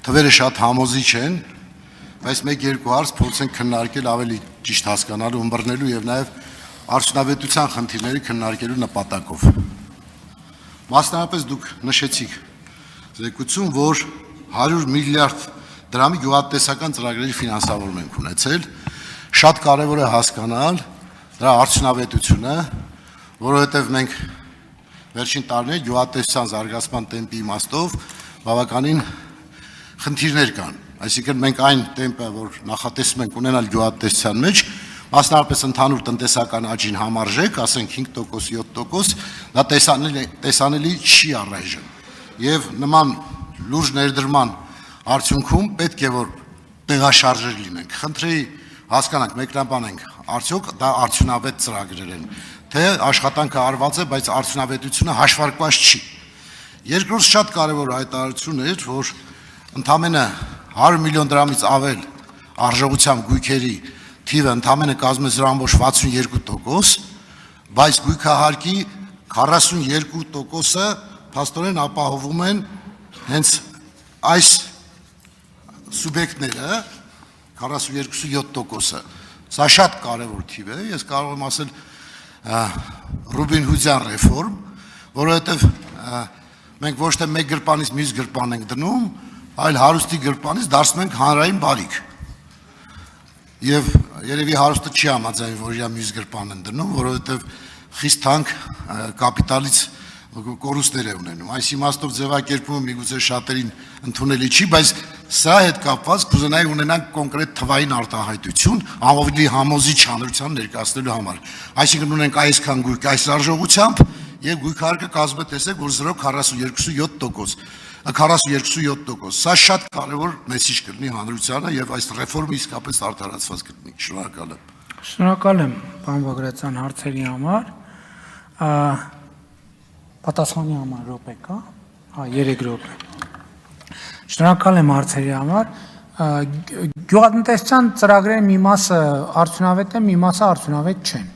թվերը շատ համոզիչ են, բայց մեկ-երկու հարց փորձենք քննարկել ավելի ճիշտ հասկանալու, ըմբռնելու եւ նաեւ արդյունավետության խնդիրների քննարկելու նպատակով։ Մասնավորապես դուք նշեցիք զեկույցում, որ 100 միլիարդ դրամի գյուղատնտեսական ծրագրերի ֆինանսավորում ենք ունեցել, շատ կարևոր է հասկանալ դրա արդյունավետությունը, որովհետեւ մենք վերջին տարիներին գյուղատնտեսության զարգացման տեմպի իմաստով բավականին խնդիրներ կան։ Այսինքն մենք այն տեմպը, որ նախատեսում ենք ունենալ գյուղատնտեսության մեջ, մասնավորապես ընդհանուր տնտեսական աճին համարժեք, ասենք 5%, 7%, դա տեսանելի չի առայժմ։ Եվ նման լուրջ ներդրման արդյունքում պետք է որ տեղաշարժեր լինենք։ Խնդրի հասկանանք, մեկնաբանենք, արդյոք դա արդյունավետ ծրագրեր են, թե աշխատանքը արված է, բայց արդյունավետությունը հաշվարկված չի։ Երկրորդ շատ կարևոր հայտարարություն էր, որ ընդամենը 100 միլիոն դրամից ավել արժողությամբ գույքերի թիվը ընդամենը կազմում է 0.62%, բայց գույքահարկի 42%-ը փաստորեն ապահովում են հենց այս սուբյեկտները, 42.7%-ը։ Սա շատ կարևոր թիվ է, ես կարող եմ ասել Ռուբին Հուդյան ռեֆորմ, որովհետև մենք ոչ թե մեկ գրպանից մյուս գրպան ենք դնում, այլ հարուստի գրպանից դարձնում ենք հանրային բարիք։ Եվ երևի հարուստը չի համաձայն, որ իր մյուս գրպան են դնում, որովհետև խիստ թանկ կապիտալից կորուստներ է ունենում։ Այս իմաստով ձևակերպումը միգուցե շատերին ընդունելի չի, բայց սա հետ կապված կուզենայի ունենանք կոնկրետ թվային արտահայտություն, ավելի համոզիչ հանրության ներկայացնելու համար։ Այսինքն ունենք այսքան գույք այս արժողությամբ եւ գույքարկը կազմում է տեսեք, որ 0.42%։ 42.7%։ Սա շատ կարևոր մեսիջ կլինի հանրությանը եւ այս ռեֆորմը իսկապես արտարացված կլինի։ Շնորհակալ եմ։ Շնորհակալ եմ, պարոն Բագրատյան, հարցերի համար։ Պատասխանի համար րոպե կա։ 3 րոպե։ Շնորհակալ եմ հարցերի համար։ Գյուղատնտեսության ծրագրերի մի մասը արդյունավետ է, մի մասը արդյունավետ չեն։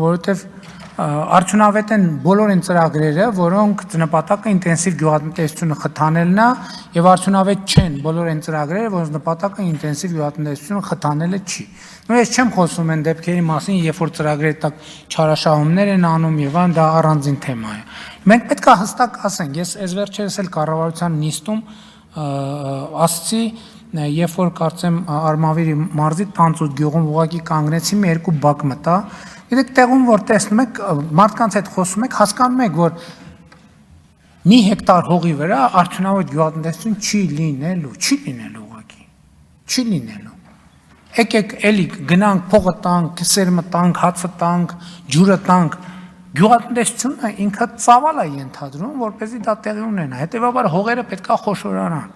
Որովհետեւ արդյունավետ են բոլոր այն ծրագրերը, որոնք նպատակը ինտենսիվ գյուղատնտեսությունը խթանելն է, եւ արդյունավետ չեն բոլոր այն ծրագրերը, որոնց նպատակը ինտենսիվ գյուղատնտեսությունը խթանելը չի։ Նույն ես չեմ խոսում այն դեպքերի մասին, երբ որ ծրագրերի տակ չարաշահումներ են անում եւ այն դա առանձին թեմա է։ Մենք պետք է հստակ ասենք, ես այս վերջերս էլ կառավարության նիստում ասացի, երբ որ կարծեմ Արմավիրի մարզի 18 գյուղում ուղղակի կանգնեցի, մի երկու բակ մտա։ Գիտեք, տեղում որ տեսնում եք, մարդկանց հետ խոսում եք, հասկանում եք, որ մի հեկտար հողի վրա արդյունավետ գյուղատնտեսություն չի լինելու ուղղակի։ Չի լինելու։ Եկեք էլի գնանք փողը տանք, քսերը տանք, հացը տանք, ջուրը տանք։ Գյուղատնտեսությունը ինքը ծավալ է ենթադրում, որպեսզի դա տեղի ունենա։ Հետևաբար հողերը պետքա խոշորանան։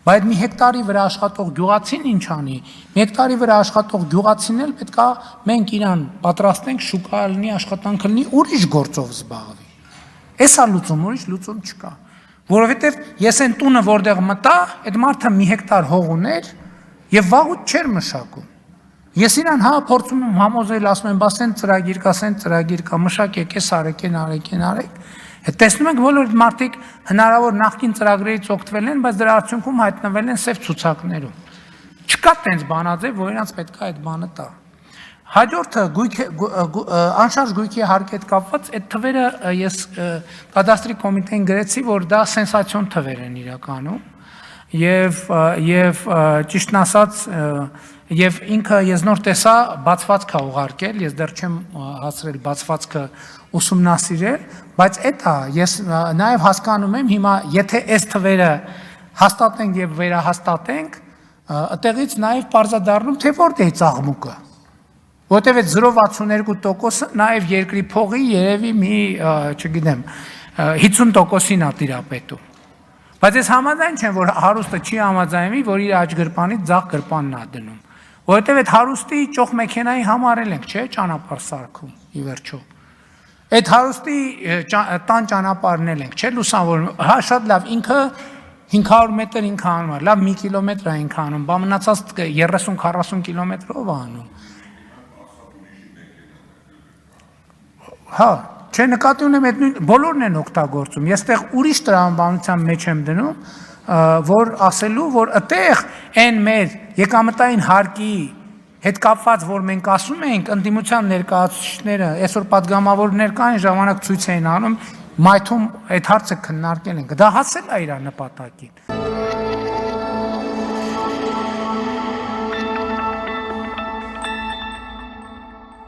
Բայց մի հեկտարի վրա աշխատող գյուղացին ինչ անի։ Մի հեկտարի վրա աշխատող գյուղացին էլ պետքա մենք իրան պատրաստենք շուկա լինի, աշխատանքը լինի, ուրիշ գործով զբաղվի։ Էսա լուծում, ուրիշ լուծում չկա։ Որովհետև ես այն տունը որտեղ մտա, այդ մարդը մի հեկտար հող ուներ եւ վաղուց չէր մշակում։ Ես իրան փորձում եմ համոզել, ասում եմ, բաս այն ծրագիր կա, մշակեք, էս արեք։ Տեսնում ենք բոլոր մարդիկ հնարավոր նախկին ծրագրերից օգտվել են, բայց դրա արդյունքում հայտնվել են սև ցուցակներում։ Չկա տենց բանաձև, որ իրանց պետք է այդ բանը տա։ Հաջորդը անշարժ գույքի հարկի հետ կապված այդ թվերը ես կադաստրի կոմիտեին գրեցի, որ դա սենսացիոն թվեր են իրականում եւ ճիշտն ասած եւ ինքը ես նոր տեսա բացվածքա ուղարկել, ես դեռ չեմ հասցրել բացվածքը ուսումնասիրել, բայց էտա ես նաեւ հասկանում եմ հիմա եթե այս թվերը հաստատենք եւ վերահաստատենք, այդտեղից նաեւ պարզադառնում թե որտե՞ղ է ծաղմուկը։ Որտեւ այդ 0.62%-ը նաեւ երկրի փողի երևի մի, չգիտեմ, 50%-ին է տիրապետում։ Բայց ես համաձայն չեմ, որ հարուստը չի համաձայնվի, որ իր աջ գրպանից ձախ գրպանն է դնում։ Որովհետև այդ հարուստի ճոխ մեքենայի համարել ենք, չէ՞, ճանապարհ սարքում, ի վերջո։ Այդ հարուստի տան ճանապարհն էլ ենք, չէ՞, լուսավորում։ Հա, շատ լավ, ինքը 500 մետր ինքը անում է, լավ 1 կիլոմետր է ինքը անում, բա մնացած 30-40 կիլոմետրով է անում։ Հա, չէ, նկատի ունեմ այդ բոլորն են օգտագործում։ Ես տեղ ուրիշ տրամաբանության մեջ եմ դնում, որ ասելու, որ այդտեղ այն մեր եկամտային հարկի հետ կապված, որ մենք ասում ենք, ընդդիմության ներկայացուցիչները, այսօր падգամավորներ կային, ժամանակ ցույց էին անում, մայթում այդ հարցը քննարկել ենք։ Դա հասել է իր նպատակին։